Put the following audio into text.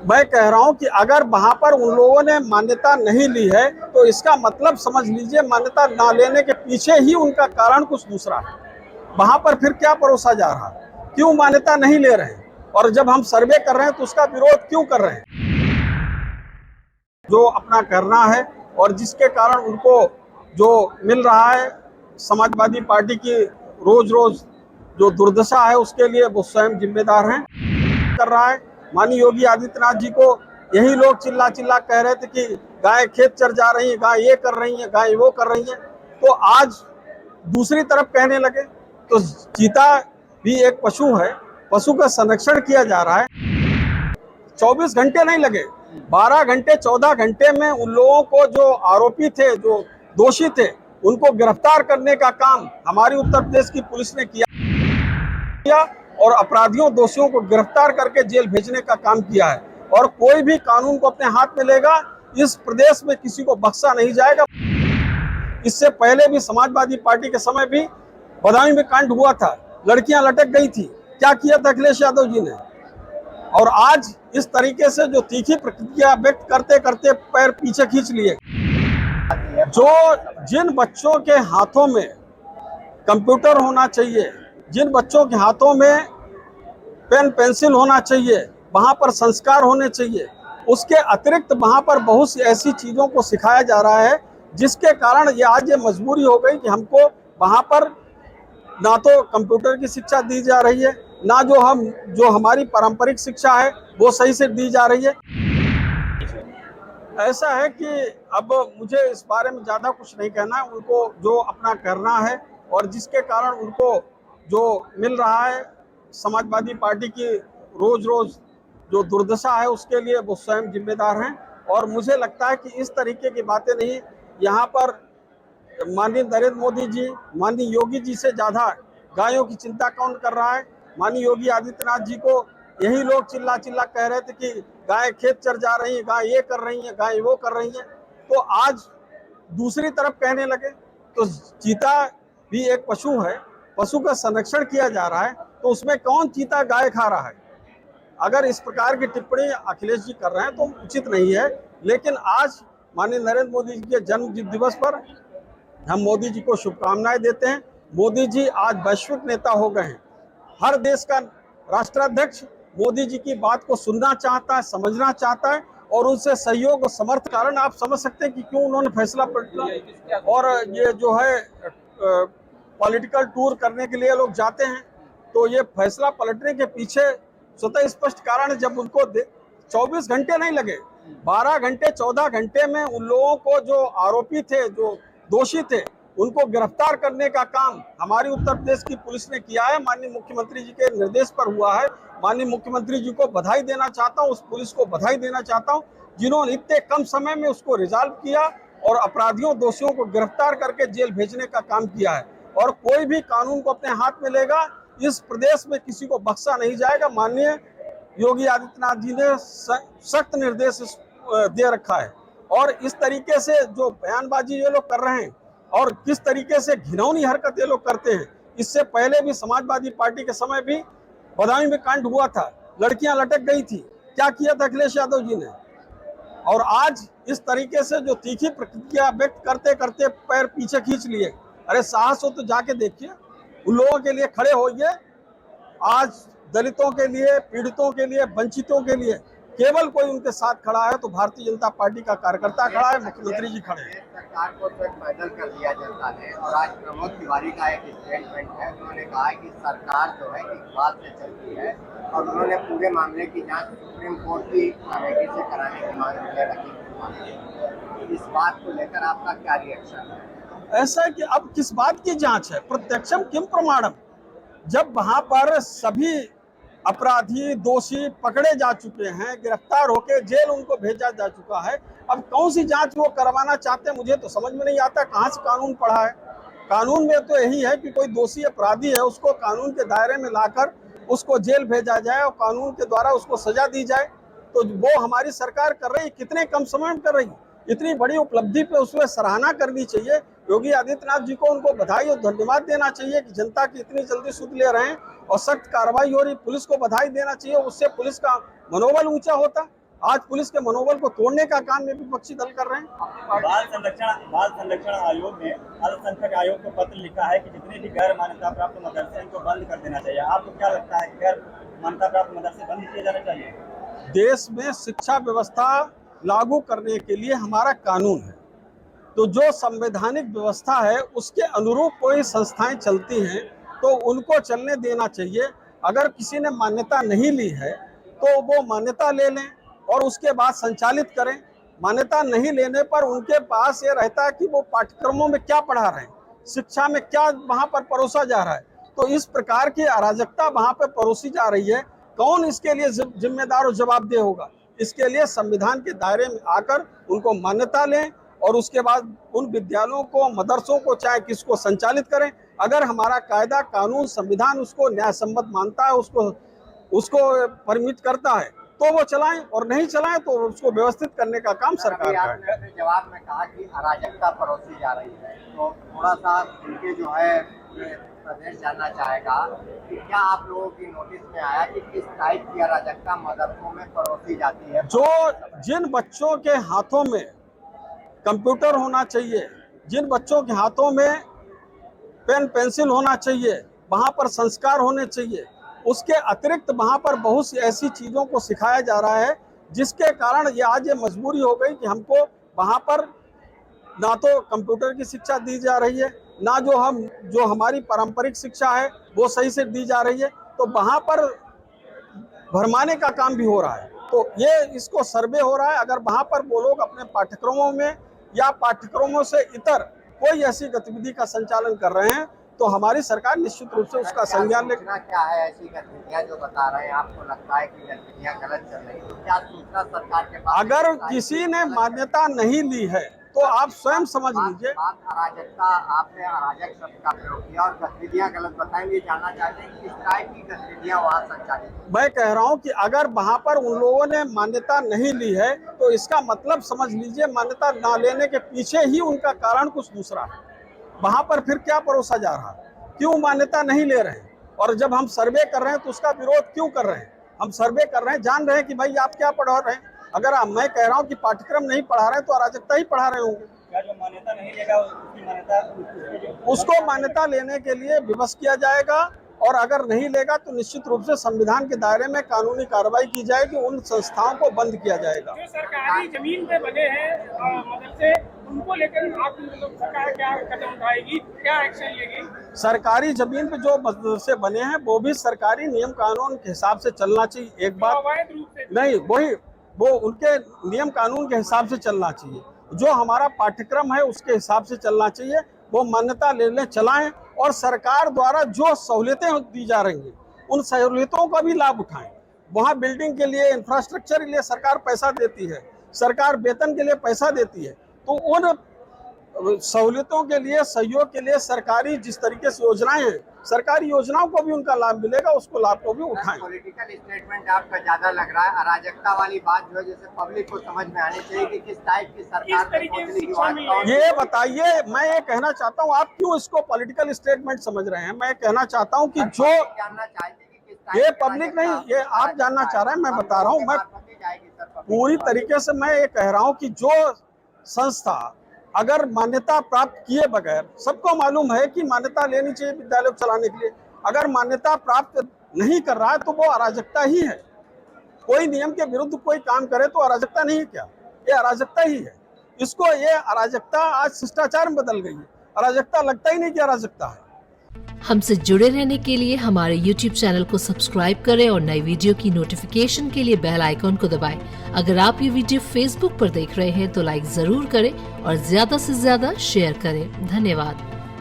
मैं कह रहा हूं कि अगर वहां पर उन लोगों ने मान्यता नहीं ली है तो इसका मतलब समझ लीजिए मान्यता ना लेने के पीछे ही उनका कारण कुछ दूसरा है। वहां पर फिर क्या परोसा जा रहा है, क्यों मान्यता नहीं ले रहे हैं, और जब हम सर्वे कर रहे हैं तो उसका विरोध क्यों कर रहे हैं। जो अपना करना है और जिसके कारण उनको जो मिल रहा है समाजवादी पार्टी की रोज रोज जो दुर्दशा है उसके लिए वो स्वयं जिम्मेदार हैं। कर रहा है माननीय योगी आदित्यनाथ जी को यही लोग चिल्ला चिल्ला कह रहे थे कि गाय खेत चर जा रही है, गाय ये कर रही है, गाय वो कर रही है, तो आज दूसरी तरफ कहने लगे। तो चीता भी एक पशु है, पशु का संरक्षण किया जा रहा है। 24 घंटे नहीं लगे, 12 घंटे 14 घंटे में उन लोगों को जो आरोपी थे, जो दोषी थे, उनको गिरफ्तार करने का काम हमारी उत्तर प्रदेश की पुलिस ने किया और अपराधियों दोषियों को गिरफ्तार करके जेल भेजने का काम किया है। और कोई भी कानून को अपने हाथ में लेगा, इस प्रदेश में किसी को बख्शा नहीं जाएगा। इससे पहले भी समाजवादी पार्टी के समय भी बदायूं में कांड हुआ था, लड़कियां लटक गई थी, क्या किया था अखिलेश यादव जी ने। और आज इस तरीके से जो तीखी प्रतिक्रिया व्यक्त करते करते पैर पीछे खींच लिए। जो जिन बच्चों के हाथों में कंप्यूटर होना चाहिए, जिन बच्चों के हाथों में पेन पेंसिल होना चाहिए, वहां पर संस्कार होने चाहिए, उसके अतिरिक्त वहां पर बहुत सी ऐसी चीजों को सिखाया जा रहा है जिसके कारण ये आज ये मजबूरी हो गई कि हमको वहां पर ना तो कंप्यूटर की शिक्षा दी जा रही है, ना जो हमारी पारंपरिक शिक्षा है वो सही से दी जा रही है। ऐसा है कि अब मुझे इस बारे में ज़्यादा कुछ नहीं कहना है। उनको जो अपना करना है और जिसके कारण उनको जो मिल रहा है समाजवादी पार्टी की रोज रोज जो दुर्दशा है उसके लिए वो स्वयं जिम्मेदार हैं। और मुझे लगता है कि इस तरीके की बातें नहीं, यहाँ पर माननीय नरेंद्र मोदी जी, माननीय योगी जी से ज़्यादा गायों की चिंता कौन कर रहा है। माननीय योगी आदित्यनाथ जी को यही लोग चिल्ला चिल्ला कह रहे थे कि गाय खेत चर जा रही है, गाय ये कर रही है, गाय वो कर रही है, तो आज दूसरी तरफ कहने लगे। तो चीता भी एक पशु है, पशु का संरक्षण किया जा रहा है, तो उसमें कौन चीता गाय खा रहा है। अगर इस प्रकार की टिप्पणी अखिलेश जी कर रहे हैं तो उचित नहीं है। लेकिन आज माननीय नरेंद्र मोदी जी के जन्म दिवस पर हम मोदी जी को शुभकामनाएं देते हैं। मोदी जी आज वैश्विक नेता हो गए हैं, हर देश का राष्ट्राध्यक्ष मोदी जी की बात को सुनना चाहता है, समझना चाहता है और उनसे सहयोग और समर्थ कारण आप समझ सकते हैं कि क्यों उन्होंने फैसला पलटा। और ये जो है पॉलिटिकल टूर करने के लिए लोग जाते हैं, तो ये फैसला पलटने के पीछे स्वतः स्पष्ट कारण है। जब उनको 24 घंटे नहीं लगे, 12 घंटे 14 घंटे में उन लोगों को जो आरोपी थे, जो दोषी थे, उनको गिरफ्तार करने का काम हमारी उत्तर प्रदेश की पुलिस ने किया है। माननीय मुख्यमंत्री जी के निर्देश पर हुआ है। माननीय मुख्यमंत्री जी को बधाई देना चाहता हूं, उस पुलिस को बधाई देना चाहता हूं जिन्होंने इतने कम समय में उसको रिजॉल्व किया और अपराधियों दोषियों को गिरफ्तार करके जेल भेजने का काम किया है। और कोई भी कानून को अपने हाथ में लेगा, इस प्रदेश में किसी को बख्शा नहीं जाएगा। माननीय योगी आदित्यनाथ जी ने सख्त निर्देश दे रखा है। और इस तरीके से जो बयानबाजी ये लोग कर रहे हैं और किस तरीके से घिनौनी हरकत ये लोग करते हैं, इससे पहले भी समाजवादी पार्टी के समय भी बदायूं में कांड हुआ था, लड़कियां लटक गई थी, क्या किया था अखिलेश यादव जी ने। और आज इस तरीके से जो तीखी प्रतिक्रिया व्यक्त करते करते पैर पीछे खींच लिए। अरे साहस हो तो जाके देखिए, उन लोगों के लिए खड़े होइए। आज दलितों के लिए, पीड़ितों के लिए, वंचितों के लिए केवल कोई उनके साथ खड़ा है तो भारतीय जनता पार्टी का कार्यकर्ता खड़ा है, मुख्यमंत्री जी खड़े हैं। सरकार को तो पैदल कर दिया जनता ने। और आज प्रमोद तिवारी का एक स्टेटमेंट है, उन्होंने कहा है कि सरकार जो है इकबाल से चलती है और उन्होंने पूरे मामले की जांच सुप्रीम कोर्ट की कमेटी से कराने की मांग रखी। इस बात को लेकर आपका क्या रिएक्शन है? ऐसा है कि अब किस बात की जांच है, प्रत्यक्षम किम प्रमाणम। जब वहां पर सभी अपराधी दोषी पकड़े जा चुके हैं, गिरफ्तार होकर जेल उनको भेजा जा चुका है, अब कौन सी जांच वो करवाना चाहते हैं मुझे तो समझ में नहीं आता। कहाँ से कानून पढ़ा है? कानून में तो यही है कि कोई दोषी अपराधी है उसको कानून के दायरे में लाकर उसको जेल भेजा जाए और कानून के द्वारा उसको सजा दी जाए। तो वो हमारी सरकार कर रही है, कितने कम समय में कर रही है। इतनी बड़ी उपलब्धि पे उसमें सराहना करनी चाहिए। योगी आदित्यनाथ जी को उनको बधाई और धन्यवाद देना चाहिए कि जनता की इतनी जल्दी सुध ले रहे हैं और सख्त कार्रवाई हो रही। पुलिस को बधाई देना चाहिए, उससे पुलिस का मनोबल ऊंचा होता। आज पुलिस के मनोबल को तोड़ने का काम ये विपक्षी दल कर रहे हैं। बाल संरक्षण आयोग ने अल्पसंख्यक आयोग को पत्र लिखा है कि जितने भी गैर मान्यता प्राप्त मदरसे इनको बंद कर देना चाहिए। आपको क्या लगता है कि गैर मान्यता प्राप्त मदरसे बंद किए जाने चाहिए? देश में शिक्षा व्यवस्था लागू करने के लिए हमारा कानून है, तो जो संवैधानिक व्यवस्था है उसके अनुरूप कोई संस्थाएं चलती हैं तो उनको चलने देना चाहिए। अगर किसी ने मान्यता नहीं ली है तो वो मान्यता ले लें और उसके बाद संचालित करें। मान्यता नहीं लेने पर उनके पास ये रहता है कि वो पाठ्यक्रमों में क्या पढ़ा रहे हैं, शिक्षा में क्या वहाँ पर परोसा जा रहा है। तो इस प्रकार की अराजकता वहाँ पर परोसी जा रही है। कौन इसके लिए जिम्मेदार और जवाबदेह होगा? इसके लिए संविधान के दायरे में आकर उनको मान्यता लें और उसके बाद उन विद्यालयों को, मदरसों को, चाहे किसको संचालित करें। अगर हमारा कायदा, कानून, संविधान उसको न्यायसम्मत मानता है, उसको परमिट करता है तो वो चलाएं, और नहीं चलाएं तो उसको व्यवस्थित करने का काम सरकार का है। आपने जवाब में कहा कि अराजकता परोसी जा रही है, तो थोड़ा सा उनके जो है प्रदेश जानना चाहेगा कि क्या आप लोगों की नोटिस में आया कि किस टाइप की अराजकता मदरसों में परोसी जाती है? जो जिन बच्चों के हाथों में कंप्यूटर होना चाहिए, जिन बच्चों के हाथों में पेन पेंसिल होना चाहिए, वहाँ पर संस्कार होने चाहिए, उसके अतिरिक्त वहाँ पर बहुत सी ऐसी चीज़ों को सिखाया जा रहा है जिसके कारण ये आज ये मजबूरी हो गई कि हमको वहाँ पर ना तो कंप्यूटर की शिक्षा दी जा रही है, ना जो हमारी पारंपरिक शिक्षा है वो सही से दी जा रही है। तो वहाँ पर भरमाने का काम भी हो रहा है। तो ये इसको सर्वे हो रहा है। अगर वहाँ पर वो लोग अपने पाठ्यक्रमों में या पाठ्यक्रमों से इतर कोई ऐसी गतिविधि का संचालन कर रहे हैं तो हमारी सरकार निश्चित रूप से उसका संज्ञान ले। क्या है ऐसी गतिविधियां जो बता रहे हैं, आपको लगता है कि गतिविधियां गलत चल रही है, तो क्या सूचना सरकार के पास? अगर किसी ने मान्यता नहीं ली है तो आप स्वयं समझ लीजिए। अराजकता, आपने अराजक शब्द का प्रयोग किया और गतिविधियां गलत बताएंगे, जानना चाहते हैं कि किस टाइप की गतिविधियां वहाँ संचालित? मैं कह रहा हूँ कि अगर वहाँ पर उन लोगों ने मान्यता नहीं ली है तो इसका मतलब समझ लीजिए मान्यता ना लेने के पीछे ही उनका कारण कुछ दूसरा है। वहाँ पर फिर क्या परोसा जा रहा है, क्यों मान्यता नहीं ले रहे हैं? और जब हम सर्वे कर रहे हैं तो उसका विरोध क्यों कर रहे हैं? हम सर्वे कर रहे हैं, जान रहे हैं कि भाई आप क्या पढ़ा रहे हैं। अगर मैं कह रहा हूँ कि पाठ्यक्रम नहीं पढ़ा रहे हैं तो अराजकता ही पढ़ा रहे होंगे। क्या जो मान्यता नहीं लेगा उसको मान्यता लेने के लिए विवश किया जाएगा, और अगर नहीं लेगा तो निश्चित रूप से संविधान के दायरे में कानूनी कार्रवाई की जाएगी, उन संस्थाओं को बंद किया जाएगा। जो सरकारी जमीन पे बने हैं मदरसे, उनको लेकर आप सरकार क्या कदम उठाएगी, क्या एक्शन लेगी? सरकारी जमीन पे जो मदरसे बने हैं वो भी सरकारी नियम कानून के हिसाब से चलना चाहिए। एक बात अवैध रूप से नहीं, वो उनके नियम कानून के हिसाब से चलना चाहिए। जो हमारा पाठ्यक्रम है उसके हिसाब से चलना चाहिए। वो मान्यता लेने चलाएं और सरकार द्वारा जो सहूलियतें दी जा रही हैं उन सहूलियतों का भी लाभ उठाएं। वहाँ बिल्डिंग के लिए, इंफ्रास्ट्रक्चर के लिए सरकार पैसा देती है, सरकार वेतन के लिए पैसा देती है, तो उन सहूलियतों के लिए, सहयोग के लिए सरकारी जिस तरीके से योजनाएं हैं, सरकारी योजनाओं को भी उनका लाभ मिलेगा, उसको लाभ को भी उठाएं। पॉलिटिकल स्टेटमेंट आपका ज्यादा लग रहा है। अराजकता वाली बात जो है जैसे पब्लिक को समझ में आनी चाहिए कि किस टाइप की सरकार। ये बताइए, मैं ये कहना चाहता हूँ, आप क्यों इसको पॉलिटिकल स्टेटमेंट समझ रहे हैं? मैं कहना चाहता हूँ कि जो जानना चाहते हैं कि किस टाइप ये पब्लिक नहीं, ये आप जानना चाह रहे हैं, मैं बता रहा हूँ। मैं पूरी तरीके से मैं ये कह रहा हूँ कि जो संस्था अगर मान्यता प्राप्त किए बगैर, सबको मालूम है कि मान्यता लेनी चाहिए विद्यालय को चलाने के लिए, अगर मान्यता प्राप्त नहीं कर रहा है तो वो अराजकता ही है। कोई नियम के विरुद्ध कोई काम करे तो अराजकता नहीं है क्या? ये अराजकता ही है। इसको, ये अराजकता आज शिष्टाचार में बदल गई है। अराजकता लगता ही नहीं कि अराजकता है। हमसे जुड़े रहने के लिए हमारे YouTube चैनल को सब्सक्राइब करें और नई वीडियो की नोटिफिकेशन के लिए बेल आइकॉन को दबाएं। अगर आप ये वीडियो Facebook पर देख रहे हैं तो लाइक जरूर करें और ज्यादा से ज्यादा शेयर करें। धन्यवाद।